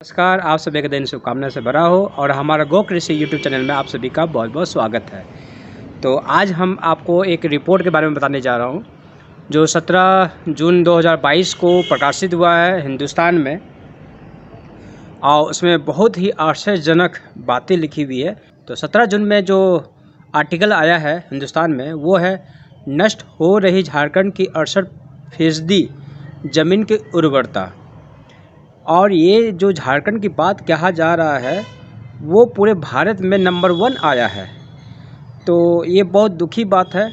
नमस्कार, आप सभी का दिन शुभकामना से भरा हो और हमारा गो कृषि यूट्यूब चैनल में आप सभी का बहुत बहुत स्वागत है। तो आज हम आपको एक रिपोर्ट के बारे में बताने जा रहा हूँ जो 17 जून 2022 को प्रकाशित हुआ है हिंदुस्तान में, और उसमें बहुत ही आश्चर्यजनक बातें लिखी हुई है। तो 17 जून में जो आर्टिकल आया है हिंदुस्तान में वो है, नष्ट हो रही झारखंड की 68% ज़मीन की उर्वरता। और ये जो झारखंड की बात कहा जा रहा है वो पूरे भारत में नंबर 1 आया है। तो ये बहुत दुखी बात है।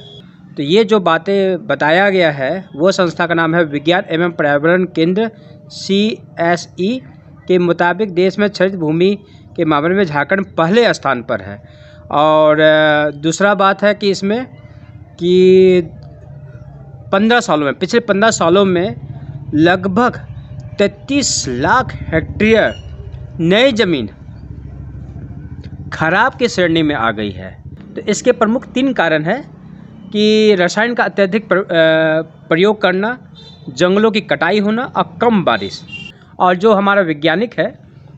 तो ये जो बातें बताया गया है वो संस्था का नाम है विज्ञान एवं पर्यावरण केंद्र CSE के मुताबिक देश में क्षरित भूमि के मामले में झारखंड पहले स्थान पर है। और दूसरा बात है कि इसमें कि 15 सालों में, पिछले 15 सालों में लगभग 33 लाख हेक्टेयर नई ज़मीन खराब की श्रेणी में आ गई है। तो इसके प्रमुख 3 कारण हैं कि रसायन का अत्यधिक प्रयोग करना, जंगलों की कटाई होना और कम बारिश। और जो हमारा वैज्ञानिक है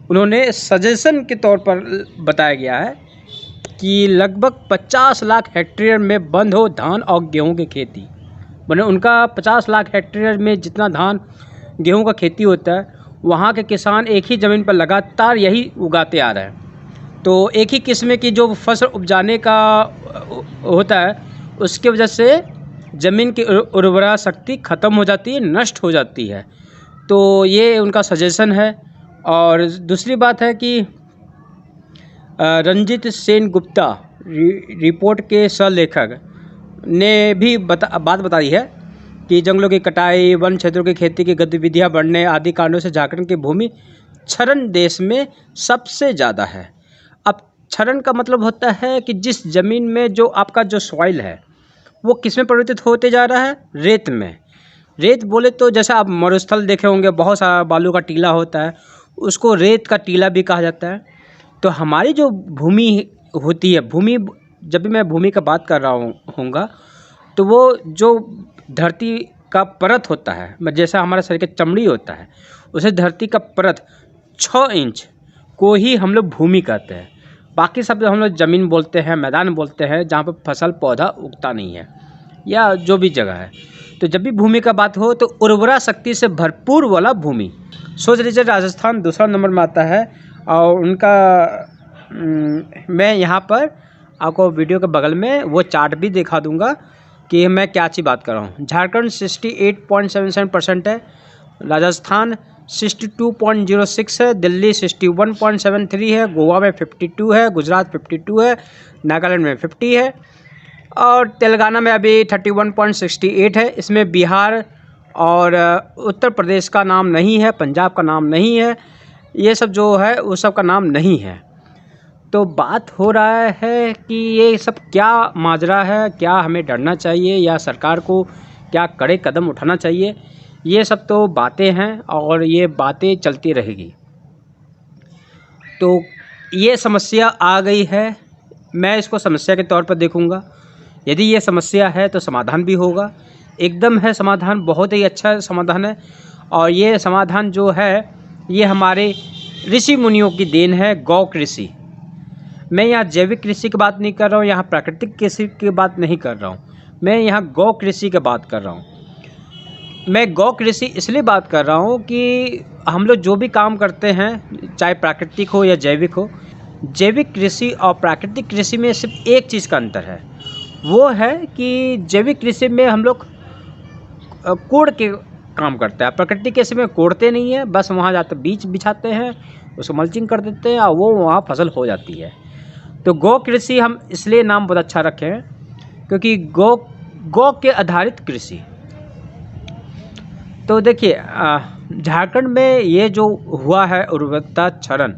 उन्होंने सजेशन के तौर पर बताया गया है कि लगभग 50 लाख हेक्टेयर में बंद हो धान और गेहूं की खेती। मैंने उनका 50 लाख हेक्टेयर में जितना धान गेहूं का खेती होता है वहाँ के किसान एक ही ज़मीन पर लगातार यही उगाते आ रहे हैं। तो एक ही किस्म की जो फसल उपजाने का होता है उसके वजह से ज़मीन की उर्वरा शक्ति ख़त्म हो जाती है, नष्ट हो जाती है। तो ये उनका सजेशन है। और दूसरी बात है कि रंजित सेन गुप्ता रिपोर्ट के सहलेखक ने भी बात बताई है कि जंगलों की कटाई, वन क्षेत्रों की खेती की गतिविधियां बढ़ने आदि कारणों से झारखंड की भूमि क्षरण देश में सबसे ज़्यादा है। अब क्षरण का मतलब होता है कि जिस ज़मीन में जो आपका जो सॉइल है वो किस में परिवर्तित होते जा रहा है, रेत में। रेत बोले तो जैसा आप मरुस्थल देखे होंगे, बहुत सारा बालू का टीला होता है, उसको रेत का टीला भी कहा जाता है। तो हमारी जो भूमि होती है, भूमि, जब भी मैं भूमि का बात कर रहा हूँगा तो वो जो धरती का परत होता है, जैसा हमारा शरीर का चमड़ी होता है, उसे धरती का परत 6 इंच को ही हम लोग भूमि कहते हैं। बाकी सब हम लोग ज़मीन बोलते हैं, मैदान बोलते हैं, जहाँ पर फसल पौधा उगता नहीं है या जो भी जगह है। तो जब भी भूमि का बात हो तो उर्वरा शक्ति से भरपूर वाला भूमि, सोच लीजिए राजस्थान दूसरा नंबर में आता है। और उनका मैं यहाँ पर आपको वीडियो के बगल में वो चार्ट भी दिखा दूँगा कि मैं क्या चीज़ बात कर रहा हूँ। झारखंड 68.77% है, राजस्थान 62.06 है, दिल्ली 61.73 है, गोवा में 52 है, गुजरात 52 है, नागालैंड में 50 है और तेलंगाना में अभी 31.68 है। इसमें बिहार और उत्तर प्रदेश का नाम नहीं है, पंजाब का नाम नहीं है, ये सब जो है वो सब का नाम नहीं है। तो बात हो रहा है कि ये सब क्या माजरा है, क्या हमें डरना चाहिए या सरकार को क्या कड़े कदम उठाना चाहिए, ये सब तो बातें हैं और ये बातें चलती रहेगी। तो ये समस्या आ गई है, मैं इसको समस्या के तौर पर देखूंगा। यदि ये समस्या है तो समाधान भी होगा, एकदम है समाधान, बहुत ही अच्छा समाधान है। और ये समाधान जो है ये हमारे ऋषि मुनियों की देन है, गौ कृषि। मैं यहाँ जैविक कृषि की बात नहीं कर रहा हूँ, यहाँ प्राकृतिक कृषि की बात नहीं कर रहा हूँ, मैं यहाँ गौ कृषि की बात कर रहा हूँ। मैं गौ कृषि इसलिए बात कर रहा हूँ कि हम लोग जो भी काम करते हैं, चाहे प्राकृतिक हो या जैविक हो, जैविक कृषि और प्राकृतिक कृषि में सिर्फ एक चीज़ का अंतर है, वो है कि जैविक कृषि में हम लोग कोड़ के काम करते हैं, प्राकृतिक कृषि में कोड़ते नहीं है, बस वहाँ जाकर बीज बिछाते हैं, उसको मल्चिंग कर देते हैं और वो वहाँ फसल हो जाती है। तो गौ कृषि हम इसलिए नाम बहुत अच्छा रखे हैं क्योंकि गौ के आधारित कृषि। तो देखिए झारखंड में ये जो हुआ है उर्वरता क्षरण,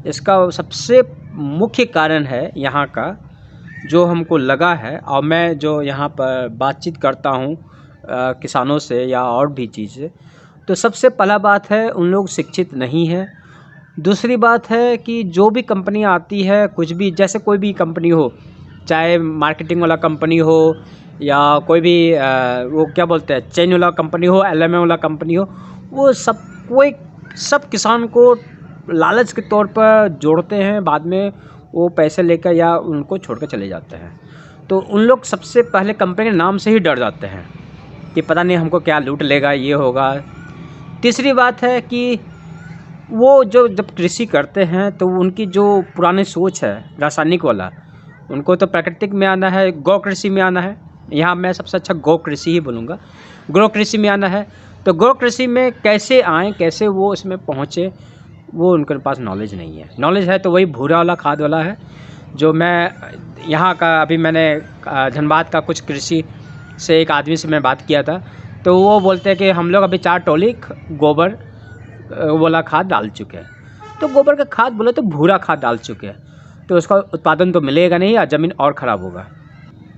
इसका सबसे मुख्य कारण है यहाँ का जो हमको लगा है, और मैं जो यहाँ पर बातचीत करता हूँ किसानों से या और भी चीज़ से, तो सबसे पहला बात है उन लोग शिक्षित नहीं है। दूसरी बात है कि जो भी कंपनी आती है, कुछ भी, जैसे कोई भी कंपनी हो, चाहे मार्केटिंग वाला कंपनी हो या कोई भी वो क्या बोलते हैं चेन वाला कंपनी हो, LMA वाला कंपनी हो, वो सब किसान को लालच के तौर पर जोड़ते हैं, बाद में वो पैसे लेकर या उनको छोड़ कर चले जाते हैं। तो उन लोग सबसे पहले कंपनी के नाम से ही डर जाते हैं कि पता नहीं हमको क्या लूट लेगा, ये होगा। तीसरी बात है कि वो जब कृषि करते हैं तो उनकी जो पुरानी सोच है रासायनिक वाला, उनको तो प्राकृतिक में आना है, गौ कृषि में आना है। यहाँ मैं सबसे अच्छा गौ कृषि ही बोलूँगा, गौ कृषि में आना है। तो गौ कृषि में कैसे आएँ, कैसे वो इसमें पहुँचे, वो उनके पास नॉलेज नहीं है। नॉलेज है तो वही भूरा वाला, खाद वाला है। जो मैं यहाँ का अभी मैंने धनबाद का कुछ कृषि से एक आदमी से मैं बात किया था, तो वो बोलते हैं कि हम लोग अभी 4 टोली गोबर वाला खाद डाल चुके हैं। तो गोबर का खाद बोले तो भूरा खाद डाल चुके हैं, तो उसका उत्पादन तो मिलेगा नहीं या ज़मीन और ख़राब होगा।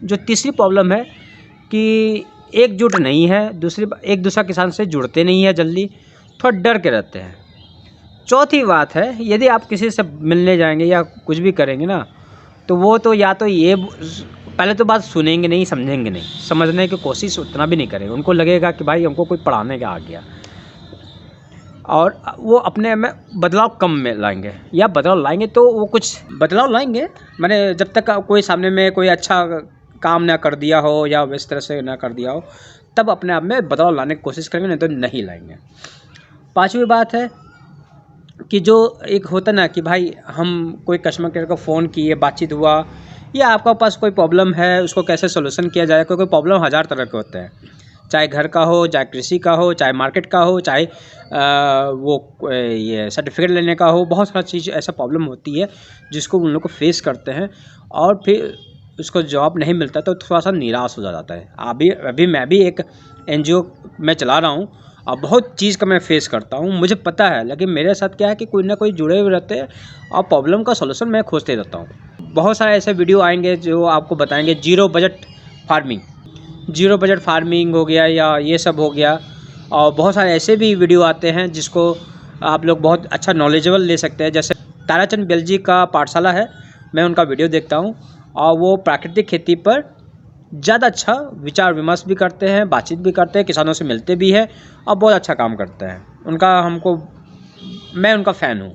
जो तीसरी प्रॉब्लम है कि एकजुट नहीं है, एक दूसरा किसान से जुड़ते नहीं है जल्दी, थोड़ा डर के रहते हैं। चौथी बात है, यदि आप किसी से मिलने जाएंगे या कुछ भी करेंगे ना, तो वो तो या तो ये पहले तो बात सुनेंगे नहीं, समझेंगे नहीं, समझने की कोशिश उतना भी नहीं करेंगे। उनको लगेगा कि भाई हमको कोई पढ़ाने का आ गया, और वो अपने में बदलाव कम में लाएंगे, या बदलाव लाएंगे तो वो कुछ बदलाव लाएंगे, मैंने जब तक कोई सामने में कोई अच्छा काम ना कर दिया हो या इस तरह से ना कर दिया हो, तब अपने आप में बदलाव लाने की कोशिश करेंगे, नहीं तो नहीं लाएंगे। पाँचवीं बात है कि जो एक होता ना कि भाई हम कोई कस्टमर केयर को फ़ोन किए, बातचीत हुआ, या आपका पास कोई प्रॉब्लम है उसको कैसे सोल्यूशन किया जाए। कोई प्रॉब्लम 1000 तरह के होते हैं, चाहे घर का हो, चाहे कृषि का हो, चाहे मार्केट का हो, चाहे ये सर्टिफिकेट लेने का हो। बहुत सारा चीज़ ऐसा प्रॉब्लम होती है जिसको उन लोग को फेस करते हैं, और फिर उसको जवाब नहीं मिलता तो थोड़ा सा निराश हो जाता है। अभी मैं भी एक NGO में चला रहा हूँ और बहुत चीज़ का मैं फेस करता हूँ, मुझे पता है। लेकिन मेरे साथ क्या है कि कोई ना कोई जुड़े हुए रहते हैं और प्रॉब्लम का सॉल्यूशन मैं खोजते रहता हूँ। बहुत सारे ऐसे वीडियो आएंगे जो आपको बताएंगे जीरो बजट फार्मिंग हो गया, या ये सब हो गया। और बहुत सारे ऐसे भी वीडियो आते हैं जिसको आप लोग बहुत अच्छा नॉलेजेबल ले सकते हैं। जैसे ताराचंद बेलजी का पाठशाला है, मैं उनका वीडियो देखता हूँ, और वो प्राकृतिक खेती पर ज़्यादा अच्छा विचार विमर्श भी करते हैं, बातचीत भी करते हैं, किसानों से मिलते भी हैं, और बहुत अच्छा काम करते हैं। मैं उनका फ़ैन हूँ।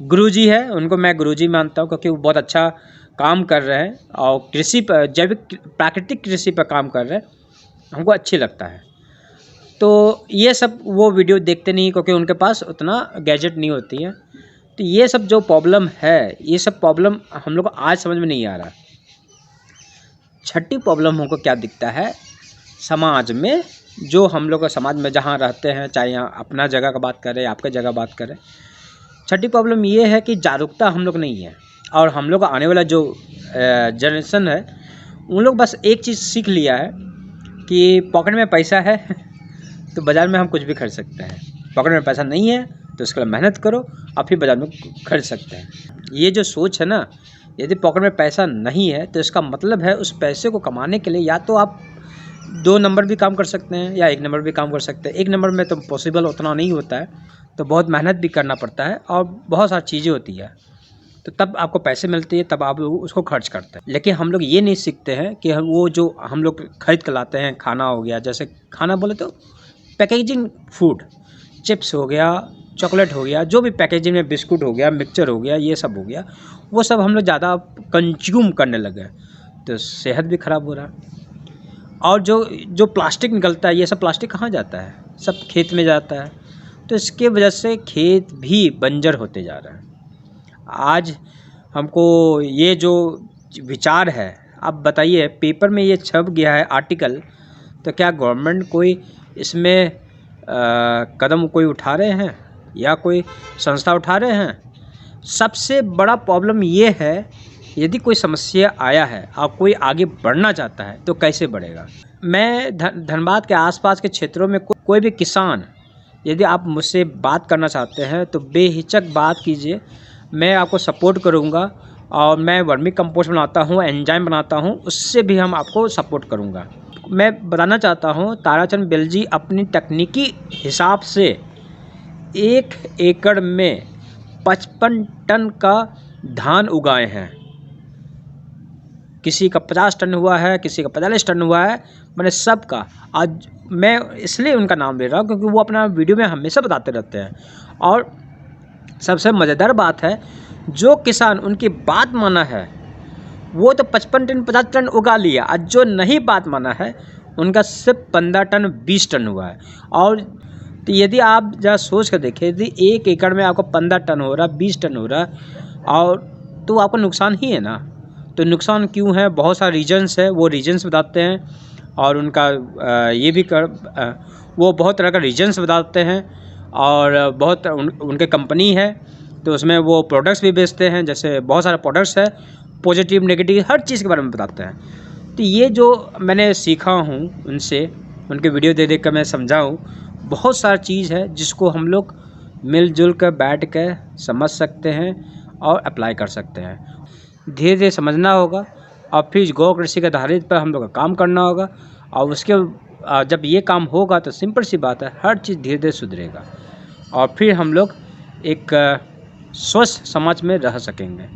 गुरुजी है, उनको मैं गुरुजी मानता हूँ, क्योंकि वो बहुत अच्छा काम कर रहे हैं और कृषि पर, जैविक प्राकृतिक कृषि पर काम कर रहे हैं, हमको अच्छी लगता है। तो ये सब वो वीडियो देखते नहीं, क्योंकि उनके पास उतना गैजेट नहीं होती है। तो ये सब जो प्रॉब्लम है, ये सब प्रॉब्लम हम लोग को आज समझ में नहीं आ रहा। छठी प्रॉब्लम हमको क्या दिखता है समाज में, जो हम लोग समाज में जहाँ रहते हैं, चाहे यहाँ अपना जगह का बात करें, आपके जगह बात करें, छठी प्रॉब्लम ये है कि जागरूकता हम लोग नहीं है। और हम लोग आने वाला जो जनरेशन है, उन लोग बस एक चीज़ सीख लिया है कि पॉकेट में पैसा है तो बाज़ार में हम कुछ भी खरीद सकते हैं, पॉकेट में पैसा नहीं है तो उसके लिए मेहनत करो, आप ही बाज़ार में खरीद सकते हैं। ये जो सोच है ना, यदि पॉकेट में पैसा नहीं है तो इसका मतलब है उस पैसे को कमाने के लिए या तो आप 2 नंबर भी काम कर सकते हैं या 1 नंबर भी काम कर सकते हैं। 1 नंबर में तो पॉसिबल उतना नहीं होता है, तो बहुत मेहनत भी करना पड़ता है और बहुत सारी चीज़ें होती है, तो तब आपको पैसे मिलते हैं, तब आप उसको खर्च करते हैं। लेकिन हम लोग ये नहीं सीखते हैं कि वो जो हम लोग खरीद कर लाते हैं, खाना हो गया, जैसे खाना बोले तो पैकेजिंग फूड, चिप्स हो गया, चॉकलेट हो गया, जो भी पैकेजिंग में, बिस्कुट हो गया, मिक्सचर हो गया, ये सब हो गया, वो सब हम लोग ज़्यादा कंज्यूम करने लगे, तो सेहत भी ख़राब हो रहा है। और जो प्लास्टिक निकलता है, ये सब प्लास्टिक कहाँ जाता है? सब खेत में जाता है, तो इसके वजह से खेत भी बंजर होते जा रहा है। आज हमको ये जो विचार है, आप बताइए, पेपर में ये छप गया है आर्टिकल, तो क्या गवर्नमेंट कोई इसमें कदम कोई उठा रहे हैं या कोई संस्था उठा रहे हैं? सबसे बड़ा प्रॉब्लम ये है, यदि कोई समस्या आया है और कोई आगे बढ़ना चाहता है तो कैसे बढ़ेगा? मैं धनबाद के आसपास के क्षेत्रों में कोई भी किसान, यदि आप मुझसे बात करना चाहते हैं तो बेहिचक बात कीजिए, मैं आपको सपोर्ट करूंगा। और मैं वर्मी कंपोस्ट बनाता हूं, एंजाइम बनाता हूं, उससे भी हम आपको सपोर्ट करूंगा। मैं बताना चाहता हूं, ताराचंद बेलजी अपनी तकनीकी हिसाब से 1 एकड़ में 55 टन का धान उगाए हैं। किसी का 50 टन हुआ है, किसी का 45 टन हुआ है, मैंने सबका। आज मैं इसलिए उनका नाम ले रहा हूँ क्योंकि वो अपना वीडियो में हमेशा बताते रहते हैं। और सबसे मज़ेदार बात है, जो किसान उनकी बात माना है वो तो 55 टन 50 टन उगा लिया, और जो नहीं बात माना है उनका सिर्फ 15 टन 20 टन हुआ है। और तो यदि आप जरा सोच कर देखें, यदि 1 एकड़ में आपको 15 टन हो रहा, 20 टन हो रहा, और तो आपको नुकसान ही है ना। तो नुकसान क्यों है, बहुत सारे रीजन्स है, वो रीजन्स बताते हैं। और उनका ये भी वो बहुत तरह का रीजन्स बताते हैं। और बहुत उनके कंपनी है, तो उसमें वो प्रोडक्ट्स भी बेचते हैं, जैसे बहुत सारे प्रोडक्ट्स है, पॉजिटिव नेगेटिव हर चीज़ के बारे में बताते हैं। तो ये जो मैंने सीखा हूँ उनसे, उनके वीडियो देख कर मैं समझा हूँ, बहुत सारी चीज़ है जिसको हम लोग मिलजुल कर बैठ कर समझ सकते हैं और अप्लाई कर सकते हैं। धीरे धीरे समझना होगा, और फिर गौ कृषि के आधारित पर हम लोग का काम करना होगा। और उसके जब ये काम होगा तो सिंपल सी बात है, हर चीज़ धीरे धीरे सुधरेगा, और फिर हम लोग एक स्वस्थ समाज में रह सकेंगे।